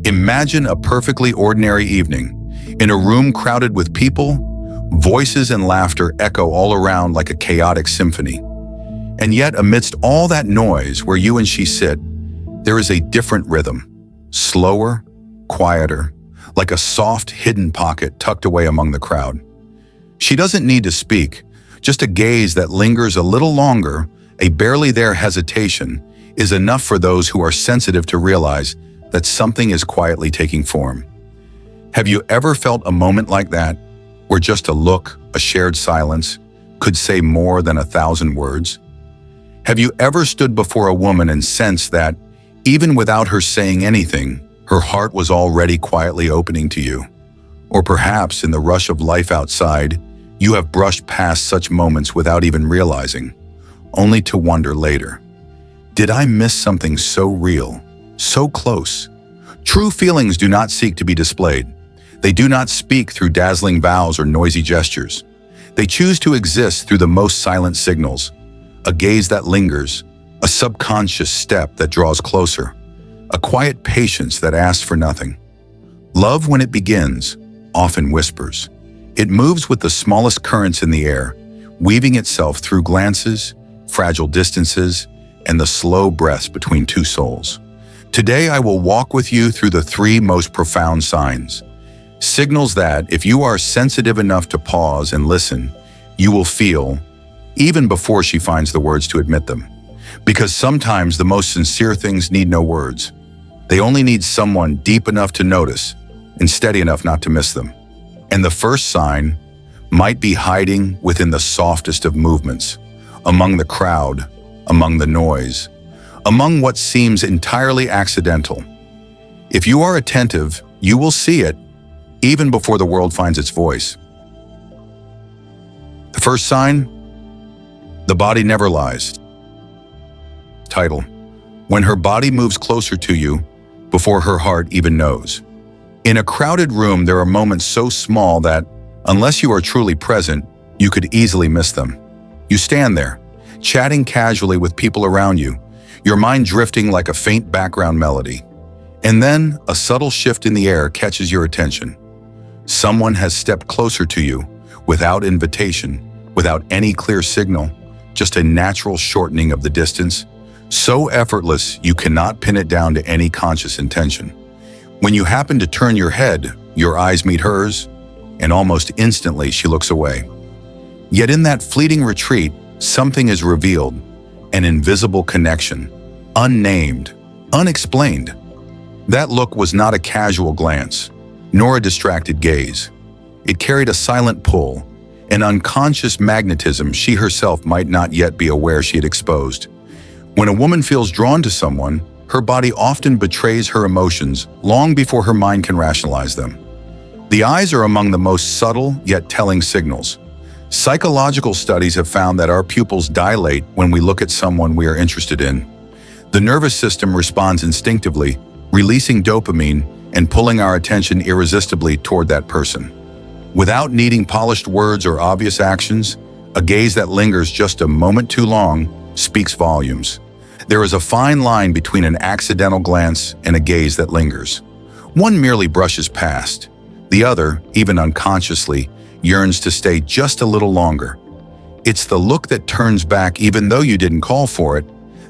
Imagine a perfectly ordinary evening, in a room crowded with people. Voices and laughter echo all around like a chaotic symphony. And yet, amidst all that noise, where you and she sit, there is a different rhythm, slower, quieter, like a soft, hidden pocket tucked away among the crowd. She doesn't need to speak, just a gaze that lingers a little longer, a barely there hesitation, is enough for those who are sensitive to realize that something is quietly taking form. Have you ever felt a moment like that, where just a look, a shared silence, could say more than 1,000 words? Have you ever stood before a woman and sensed that, even without her saying anything, her heart was already quietly opening to you? Or perhaps in the rush of life outside, you have brushed past such moments without even realizing, only to wonder later, did I miss something so real, so close? True feelings do not seek to be displayed. They do not speak through dazzling vows or noisy gestures. They choose to exist through the most silent signals, a gaze that lingers, a subconscious step that draws closer, a quiet patience that asks for nothing. Love, when it begins, often whispers. It moves with the smallest currents in the air, weaving itself through glances, fragile distances, and the slow breaths between two souls. Today, I will walk with you through the 3 most profound signs. Signals that, if you are sensitive enough to pause and listen, you will feel, even before she finds the words to admit them. Because sometimes the most sincere things need no words. They only need someone deep enough to notice and steady enough not to miss them. And the first sign might be hiding within the softest of movements, among the crowd, among the noise, among what seems entirely accidental. If you are attentive, you will see it, even before the world finds its voice. The first sign, the body never lies. Title, when her body moves closer to you before her heart even knows. In a crowded room, there are moments so small that, unless you are truly present, you could easily miss them. You stand there, chatting casually with people around you, your mind drifting like a faint background melody. And then, a subtle shift in the air catches your attention. Someone has stepped closer to you, without invitation, without any clear signal, just a natural shortening of the distance, so effortless you cannot pin it down to any conscious intention. When you happen to turn your head, your eyes meet hers, and almost instantly she looks away. Yet in that fleeting retreat, something is revealed, an invisible connection, unnamed, unexplained. That look was not a casual glance, nor a distracted gaze. It carried a silent pull, an unconscious magnetism she herself might not yet be aware she had exposed. When a woman feels drawn to someone, her body often betrays her emotions long before her mind can rationalize them. The eyes are among the most subtle yet telling signals. Psychological studies have found that our pupils dilate when we look at someone we are interested in. The nervous system responds instinctively, releasing dopamine and pulling our attention irresistibly toward that person. Without needing polished words or obvious actions, a gaze that lingers just a moment too long speaks volumes. There is a fine line between an accidental glance and a gaze that lingers. One merely brushes past. The other, even unconsciously, yearns to stay just a little longer. It's the look that turns back even though you didn't call for it,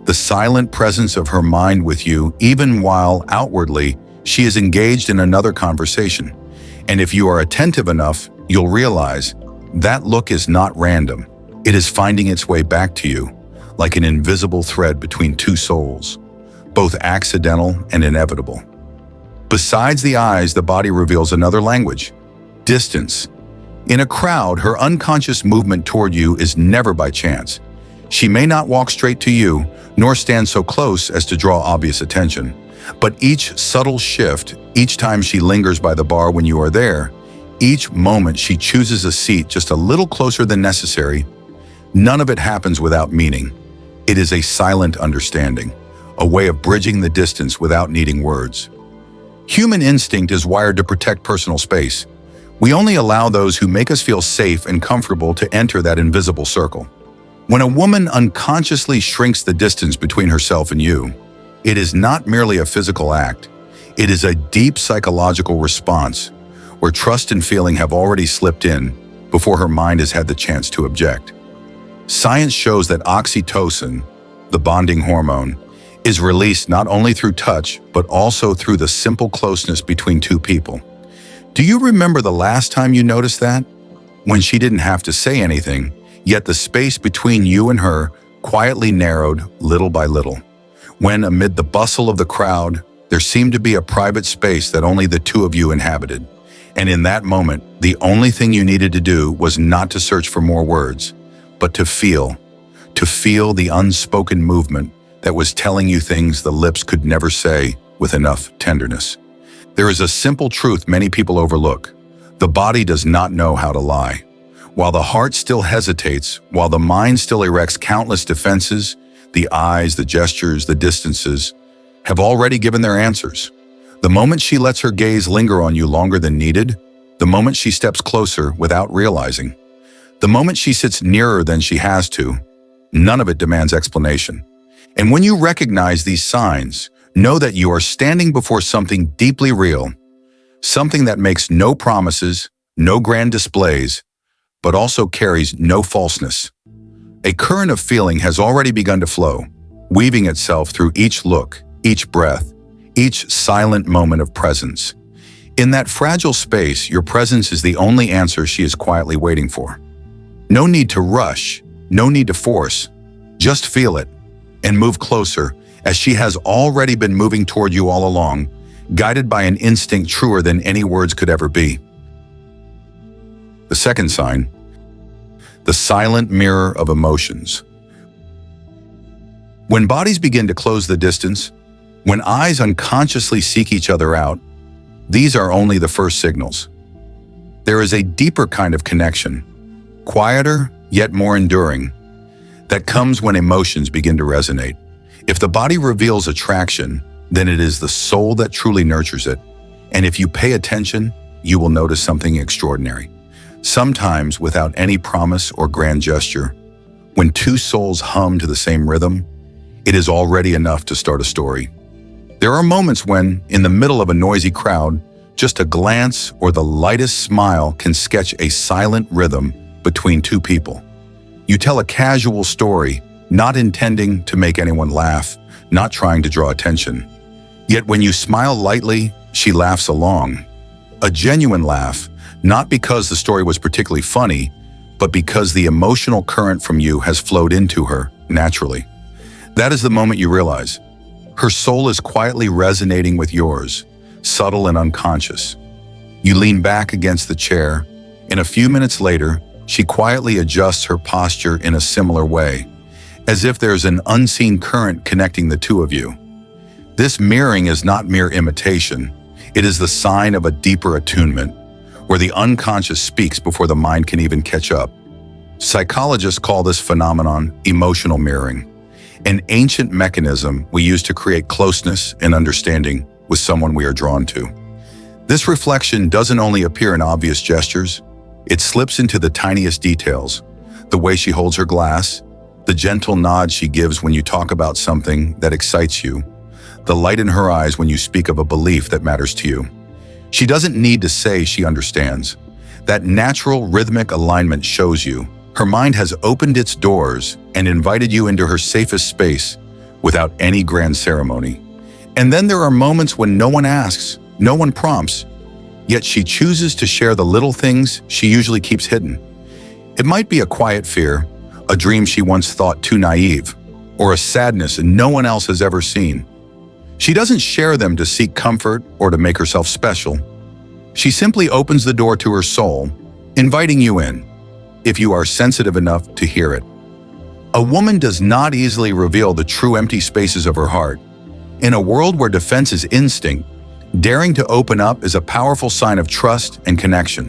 the silent presence of her mind with you even while, outwardly, she is engaged in another conversation. And if you are attentive enough, you'll realize that look is not random. It is finding its way back to you, like an invisible thread between two souls, both accidental and inevitable. Besides the eyes, the body reveals another language: distance. In a crowd, her unconscious movement toward you is never by chance. She may not walk straight to you, nor stand so close as to draw obvious attention. But each subtle shift, each time she lingers by the bar when you are there, each moment she chooses a seat just a little closer than necessary, none of it happens without meaning. It is a silent understanding, a way of bridging the distance without needing words. Human instinct is wired to protect personal space. We only allow those who make us feel safe and comfortable to enter that invisible circle. When a woman unconsciously shrinks the distance between herself and you, It is not merely a physical act. It is a deep psychological response where trust and feeling have already slipped in before her mind has had the chance to object. Science shows that oxytocin, the bonding hormone, is released not only through touch, but also through the simple closeness between two people. Do you remember the last time you noticed that? When she didn't have to say anything, yet the space between you and her quietly narrowed little by little. When, amid the bustle of the crowd, there seemed to be a private space that only the two of you inhabited. And in that moment, the only thing you needed to do was not to search for more words, but to feel the unspoken movement that was telling you things the lips could never say with enough tenderness. There is a simple truth many people overlook. The body does not know how to lie. While the heart still hesitates, while the mind still erects countless defenses, the eyes, the gestures, the distances have already given their answers. The moment she lets her gaze linger on you longer than needed, the moment she steps closer without realizing, the moment she sits nearer than she has to, none of it demands explanation. And when you recognize these signs, know that you are standing before something deeply real, something that makes no promises, no grand displays, but also carries no falseness. A current of feeling has already begun to flow, weaving itself through each look, each breath, each silent moment of presence. In that fragile space, your presence is the only answer she is quietly waiting for. No need to rush, no need to force. Just feel it and move closer, as she has already been moving toward you all along, guided by an instinct truer than any words could ever be. The second sign, the silent mirror of emotions. When bodies begin to close the distance, when eyes unconsciously seek each other out, these are only the first signals. There is a deeper kind of connection, quieter yet more enduring, that comes when emotions begin to resonate. If the body reveals attraction, then it is the soul that truly nurtures it. And if you pay attention, you will notice something extraordinary. Sometimes without any promise or grand gesture, when two souls hum to the same rhythm, it is already enough to start a story. There are moments when, in the middle of a noisy crowd, just a glance or the lightest smile can sketch a silent rhythm between two people. You tell a casual story, not intending to make anyone laugh, not trying to draw attention. Yet when you smile lightly, she laughs along. A genuine laugh, not because the story was particularly funny, but because the emotional current from you has flowed into her naturally. That is the moment you realize her soul is quietly resonating with yours, subtle and unconscious. You lean back against the chair, and a few minutes later, she quietly adjusts her posture in a similar way, as if there's an unseen current connecting the two of you. This mirroring is not mere imitation. It is the sign of a deeper attunement, where the unconscious speaks before the mind can even catch up. Psychologists call this phenomenon emotional mirroring, an ancient mechanism we use to create closeness and understanding with someone we are drawn to. This reflection doesn't only appear in obvious gestures, it slips into the tiniest details, the way she holds her glass, the gentle nod she gives when you talk about something that excites you, the light in her eyes when you speak of a belief that matters to you. She doesn't need to say she understands. That natural rhythmic alignment shows you her mind has opened its doors and invited you into her safest space without any grand ceremony. And then there are moments when no one asks, no one prompts, yet she chooses to share the little things she usually keeps hidden. It might be a quiet fear, a dream she once thought too naive, or a sadness no one else has ever seen. She doesn't share them to seek comfort or to make herself special. She simply opens the door to her soul, inviting you in, if you are sensitive enough to hear it. A woman does not easily reveal the true empty spaces of her heart. In a world where defense is instinct, daring to open up is a powerful sign of trust and connection.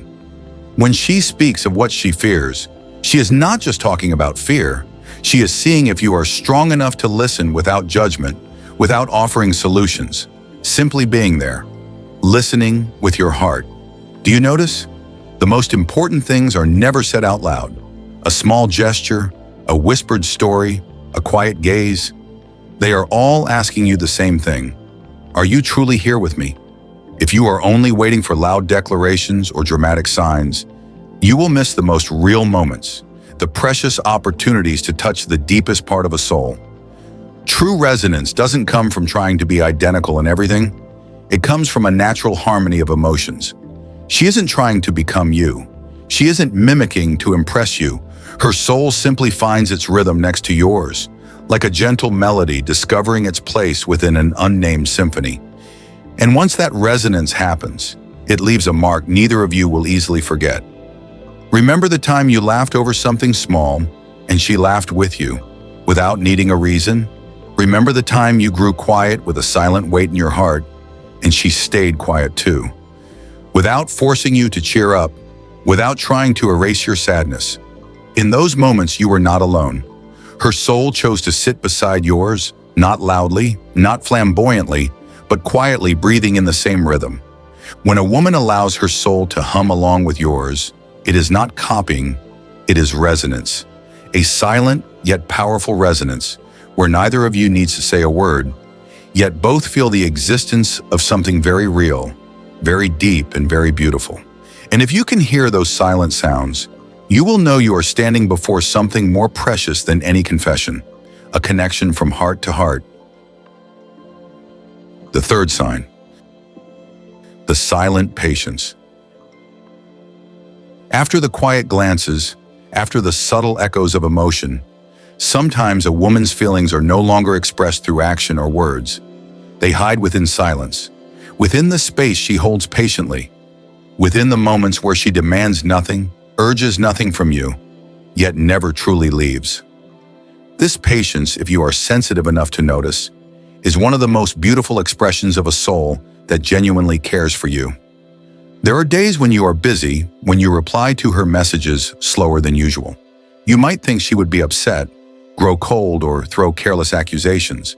When she speaks of what she fears, she is not just talking about fear. She is seeing if you are strong enough to listen without judgment, without offering solutions, simply being there, listening with your heart. Do you notice? The most important things are never said out loud. A small gesture, a whispered story, a quiet gaze. They are all asking you the same thing. Are you truly here with me? If you are only waiting for loud declarations or dramatic signs, you will miss the most real moments, the precious opportunities to touch the deepest part of a soul. True resonance doesn't come from trying to be identical in everything. It comes from a natural harmony of emotions. She isn't trying to become you. She isn't mimicking to impress you. Her soul simply finds its rhythm next to yours, like a gentle melody discovering its place within an unnamed symphony. And once that resonance happens, it leaves a mark neither of you will easily forget. Remember the time you laughed over something small and she laughed with you, without needing a reason? Remember the time you grew quiet with a silent weight in your heart and she stayed quiet too, without forcing you to cheer up, without trying to erase your sadness? In those moments, you were not alone. Her soul chose to sit beside yours, not loudly, not flamboyantly, but quietly breathing in the same rhythm. When a woman allows her soul to hum along with yours, it is not copying, it is resonance. A silent yet powerful resonance where neither of you needs to say a word, yet both feel the existence of something very real, very deep, and very beautiful. And if you can hear those silent sounds, you will know you are standing before something more precious than any confession, a connection from heart to heart. The third sign, the silent patience. After the quiet glances, after the subtle echoes of emotion, sometimes a woman's feelings are no longer expressed through action or words. They hide within silence, within the space she holds patiently, within the moments where she demands nothing, urges nothing from you, yet never truly leaves. This patience, if you are sensitive enough to notice, is one of the most beautiful expressions of a soul that genuinely cares for you. There are days when you are busy, when you reply to her messages slower than usual. You might think she would be upset, grow cold, or throw careless accusations.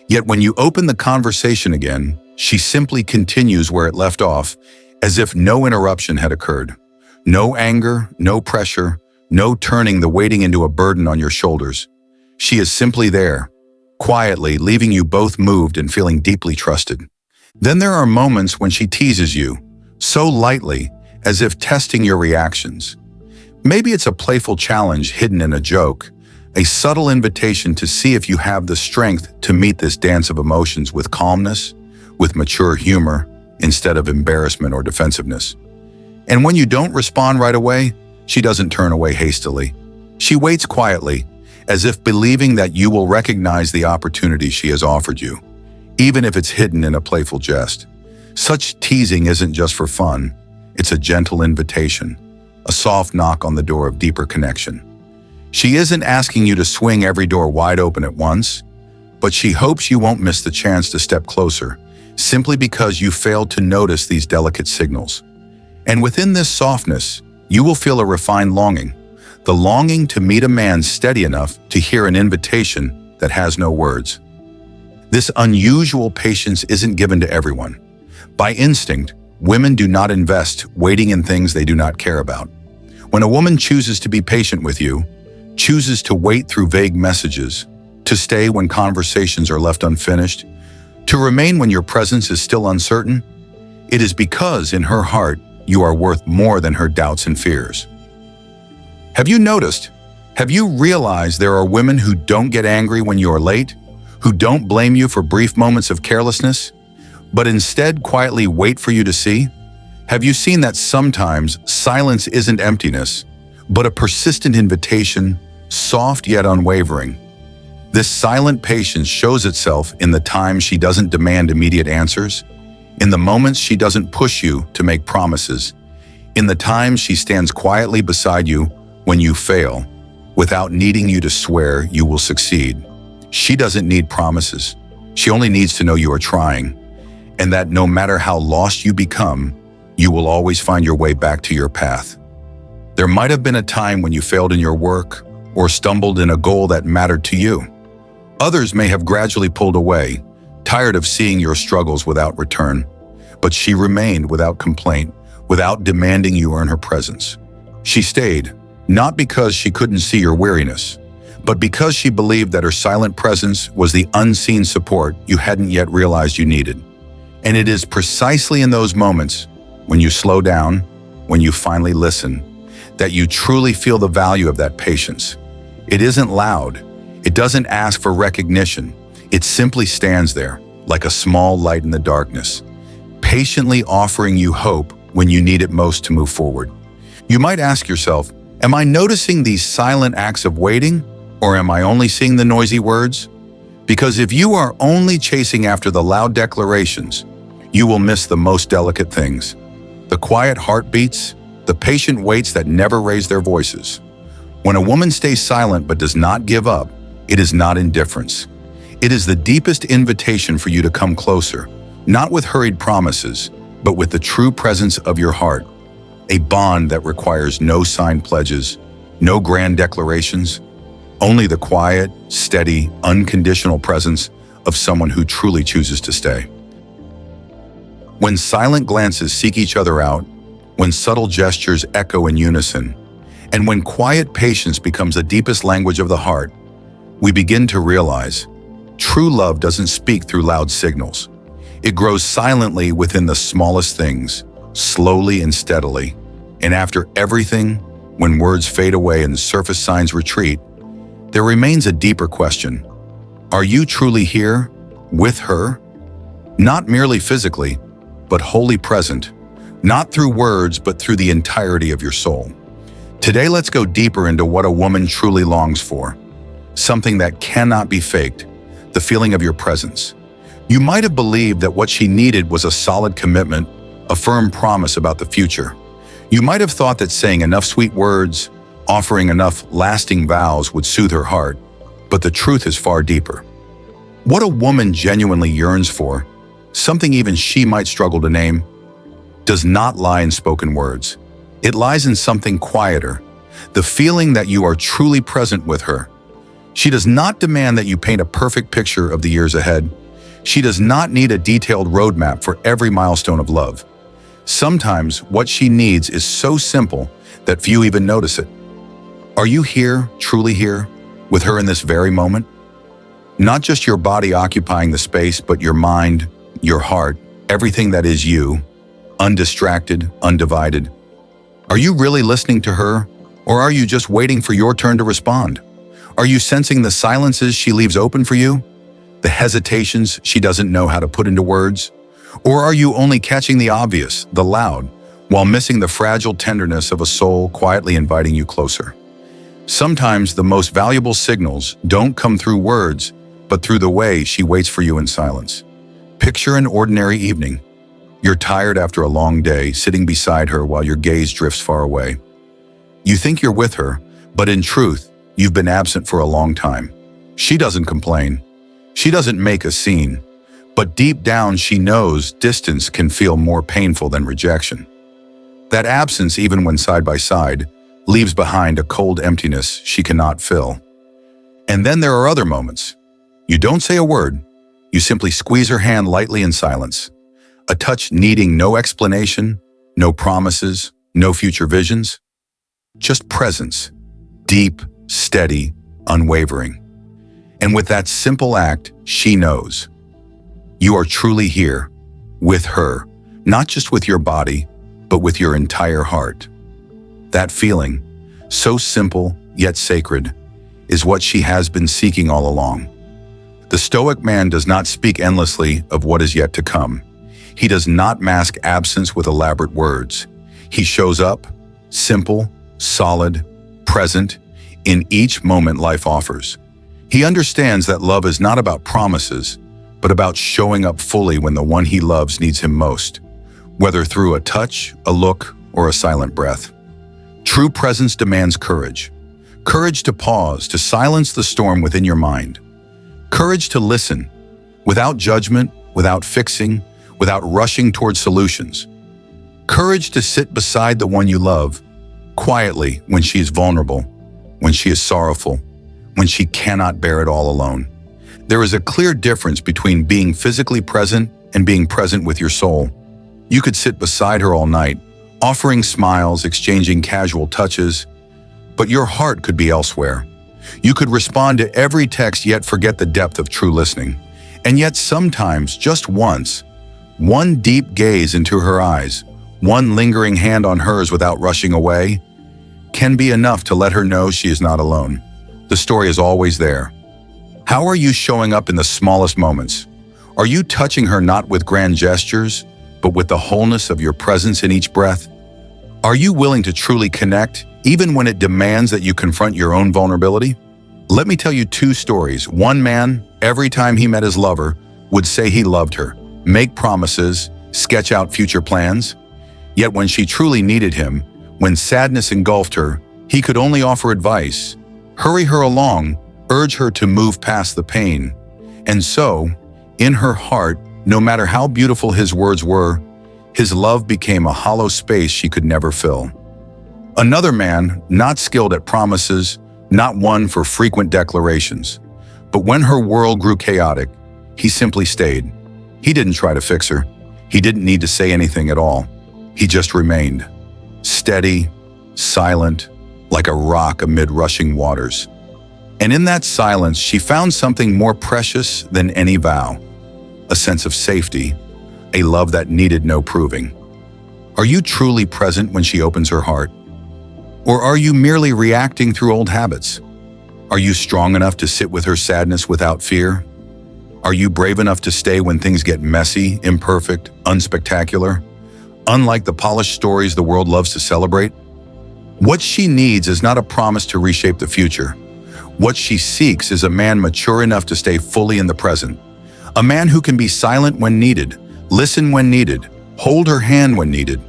Yet when you open the conversation again, she simply continues where it left off, as if no interruption had occurred. No anger, no pressure, no turning the waiting into a burden on your shoulders. She is simply there, quietly leaving you both moved and feeling deeply trusted. Then there are moments when she teases you, so lightly, as if testing your reactions. Maybe it's a playful challenge hidden in a joke, a subtle invitation to see if you have the strength to meet this dance of emotions with calmness, with mature humor, instead of embarrassment or defensiveness. And when you don't respond right away, she doesn't turn away hastily. She waits quietly, as if believing that you will recognize the opportunity she has offered you, even if it's hidden in a playful jest. Such teasing isn't just for fun, it's a gentle invitation, a soft knock on the door of deeper connection. She isn't asking you to swing every door wide open at once, but she hopes you won't miss the chance to step closer, simply because you failed to notice these delicate signals. And within this softness, you will feel a refined longing, the longing to meet a man steady enough to hear an invitation that has no words. This unusual patience isn't given to everyone. By instinct, women do not invest waiting in things they do not care about. When a woman chooses to be patient with you, chooses to wait through vague messages, to stay when conversations are left unfinished, to remain when your presence is still uncertain, it is because in her heart, you are worth more than her doubts and fears. Have you noticed? Have you realized there are women who don't get angry when you are late, who don't blame you for brief moments of carelessness, but instead quietly wait for you to see? Have you seen that sometimes silence isn't emptiness, but a persistent invitation, soft yet unwavering? This silent patience shows itself in the times she doesn't demand immediate answers, in the moments she doesn't push you to make promises, in the times she stands quietly beside you when you fail, without needing you to swear you will succeed. She doesn't need promises. She only needs to know you are trying, and that no matter how lost you become, you will always find your way back to your path. There might have been a time when you failed in your work or stumbled in a goal that mattered to you. Others may have gradually pulled away, tired of seeing your struggles without return, but she remained without complaint, without demanding you earn her presence. She stayed, not because she couldn't see your weariness, but because she believed that her silent presence was the unseen support you hadn't yet realized you needed. And it is precisely in those moments, when you slow down, when you finally listen, that you truly feel the value of that patience. It isn't loud. It doesn't ask for recognition. It simply stands there, like a small light in the darkness, patiently offering you hope when you need it most to move forward. You might ask yourself, am I noticing these silent acts of waiting, or am I only seeing the noisy words? Because if you are only chasing after the loud declarations, you will miss the most delicate things. The quiet heartbeats, the patient waits that never raise their voices. When a woman stays silent but does not give up, it is not indifference. It is the deepest invitation for you to come closer, not with hurried promises, but with the true presence of your heart. A bond that requires no signed pledges, no grand declarations, only the quiet, steady, unconditional presence of someone who truly chooses to stay. When silent glances seek each other out, when subtle gestures echo in unison, and when quiet patience becomes the deepest language of the heart, we begin to realize true love doesn't speak through loud signals. It grows silently within the smallest things, slowly and steadily. And after everything, when words fade away and surface signs retreat, there remains a deeper question. Are you truly here, with her? Not merely physically, but wholly present. Not through words, but through the entirety of your soul. Today, let's go deeper into what a woman truly longs for. Something that cannot be faked, the feeling of your presence. You might have believed that what she needed was a solid commitment, a firm promise about the future. You might have thought that saying enough sweet words, offering enough lasting vows would soothe her heart, but the truth is far deeper. What a woman genuinely yearns for, something even she might struggle to name, does not lie in spoken words. It lies in something quieter, the feeling that you are truly present with her. She does not demand that you paint a perfect picture of the years ahead. She does not need a detailed roadmap for every milestone of love. Sometimes what she needs is so simple that few even notice it. Are you here, truly here, with her in this very moment? Not just your body occupying the space, but your mind, your heart, everything that is you, undistracted, undivided. Are you really listening to her, or are you just waiting for your turn to respond? Are you sensing the silences she leaves open for you? The hesitations she doesn't know how to put into words? Or are you only catching the obvious, the loud, while missing the fragile tenderness of a soul quietly inviting you closer? Sometimes the most valuable signals don't come through words, but through the way she waits for you in silence. Picture an ordinary evening. You're tired after a long day, sitting beside her while your gaze drifts far away. You think you're with her, but in truth, you've been absent for a long time. She doesn't complain. She doesn't make a scene. But deep down, she knows distance can feel more painful than rejection. That absence, even when side by side, leaves behind a cold emptiness she cannot fill. And then there are other moments. You don't say a word. You simply squeeze her hand lightly in silence. A touch needing no explanation, no promises, no future visions. Just presence, deep, steady, unwavering. And with that simple act, she knows. You are truly here, with her, not just with your body, but with your entire heart. That feeling, so simple yet sacred, is what she has been seeking all along. The Stoic man does not speak endlessly of what is yet to come. He does not mask absence with elaborate words. He shows up, simple, solid, present, in each moment life offers. He understands that love is not about promises, but about showing up fully when the one he loves needs him most, whether through a touch, a look, or a silent breath. True presence demands courage. Courage to pause, to silence the storm within your mind. Courage to listen, without judgment, without fixing, without rushing towards solutions. Courage to sit beside the one you love, quietly when she is vulnerable, when she is sorrowful, when she cannot bear it all alone. There is a clear difference between being physically present and being present with your soul. You could sit beside her all night, offering smiles, exchanging casual touches, but your heart could be elsewhere. You could respond to every text yet forget the depth of true listening. And yet sometimes, just once, one deep gaze into her eyes, one lingering hand on hers without rushing away, can be enough to let her know she is not alone. The story is always there. How are you showing up in the smallest moments? Are you touching her not with grand gestures, but with the wholeness of your presence in each breath? Are you willing to truly connect, even when it demands that you confront your own vulnerability? Let me tell you two stories. One man, every time he met his lover, would say he loved her, make promises, sketch out future plans. Yet when she truly needed him, when sadness engulfed her, he could only offer advice, hurry her along, urge her to move past the pain. And so, in her heart, no matter how beautiful his words were, his love became a hollow space she could never fill. Another man, not skilled at promises, not one for frequent declarations, but when her world grew chaotic, he simply stayed. He didn't try to fix her. He didn't need to say anything at all. He just remained, steady, silent, like a rock amid rushing waters. And in that silence, she found something more precious than any vow, a sense of safety, a love that needed no proving. Are you truly present when she opens her heart? Or are you merely reacting through old habits? Are you strong enough to sit with her sadness without fear? Are you brave enough to stay when things get messy, imperfect, unspectacular? Unlike the polished stories the world loves to celebrate? What she needs is not a promise to reshape the future. What she seeks is a man mature enough to stay fully in the present. A man who can be silent when needed, listen when needed, hold her hand when needed,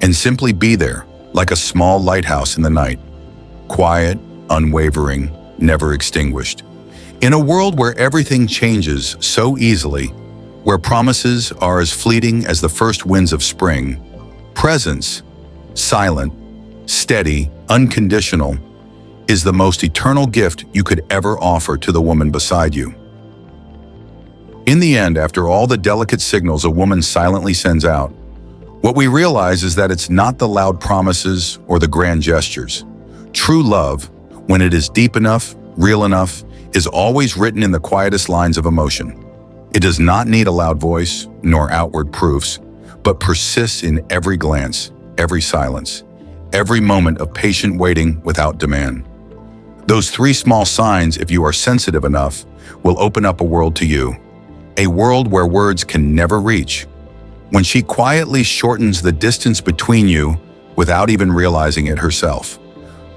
and simply be there, like a small lighthouse in the night. Quiet, unwavering, never extinguished. In a world where everything changes so easily, where promises are as fleeting as the first winds of spring, presence, silent, steady, unconditional, is the most eternal gift you could ever offer to the woman beside you. In the end, after all the delicate signals a woman silently sends out, what we realize is that it's not the loud promises or the grand gestures. True love, when it is deep enough, real enough, is always written in the quietest lines of emotion. It does not need a loud voice nor outward proofs, but persists in every glance, every silence, every moment of patient waiting without demand. Those three small signs, if you are sensitive enough, will open up a world to you, a world where words can never reach. When she quietly shortens the distance between you without even realizing it herself.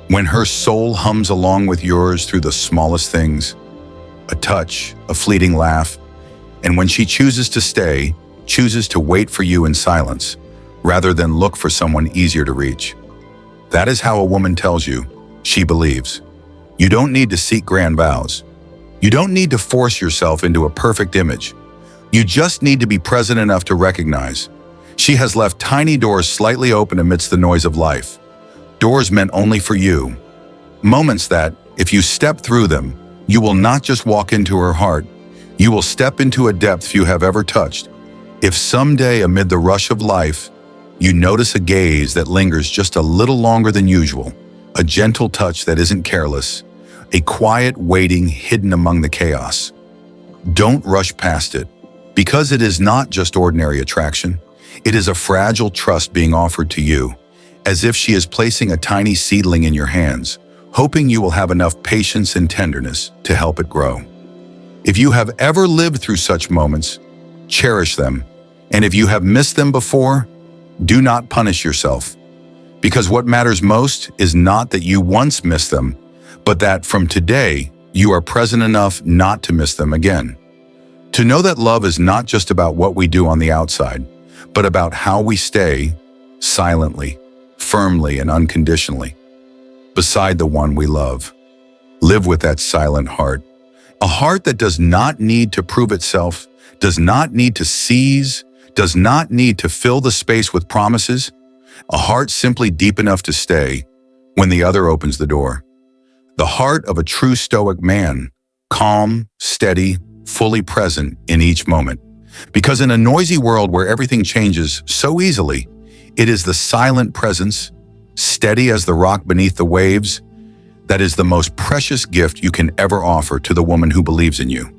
When her soul hums along with yours through the smallest things, a touch, a fleeting laugh, and when she chooses to stay, chooses to wait for you in silence, rather than look for someone easier to reach. That is how a woman tells you she believes. You don't need to seek grand vows. You don't need to force yourself into a perfect image. You just need to be present enough to recognize she has left tiny doors slightly open amidst the noise of life. Doors meant only for you. Moments that, if you step through them, you will not just walk into her heart, you will step into a depth few have ever touched. If someday amid the rush of life, you notice a gaze that lingers just a little longer than usual, a gentle touch that isn't careless, a quiet waiting hidden among the chaos, don't rush past it, because it is not just ordinary attraction. It is a fragile trust being offered to you, as if she is placing a tiny seedling in your hands, hoping you will have enough patience and tenderness to help it grow. If you have ever lived through such moments, cherish them. And if you have missed them before, do not punish yourself. Because what matters most is not that you once missed them, but that from today, you are present enough not to miss them again. To know that love is not just about what we do on the outside, but about how we stay, silently, firmly, and unconditionally, beside the one we love. Live with that silent heart. A heart that does not need to prove itself, does not need to seize, does not need to fill the space with promises. A heart simply deep enough to stay when the other opens the door. The heart of a true Stoic man, calm, steady, fully present in each moment. Because in a noisy world where everything changes so easily, it is the silent presence, steady as the rock beneath the waves, That is the most precious gift you can ever offer to the woman who believes in you.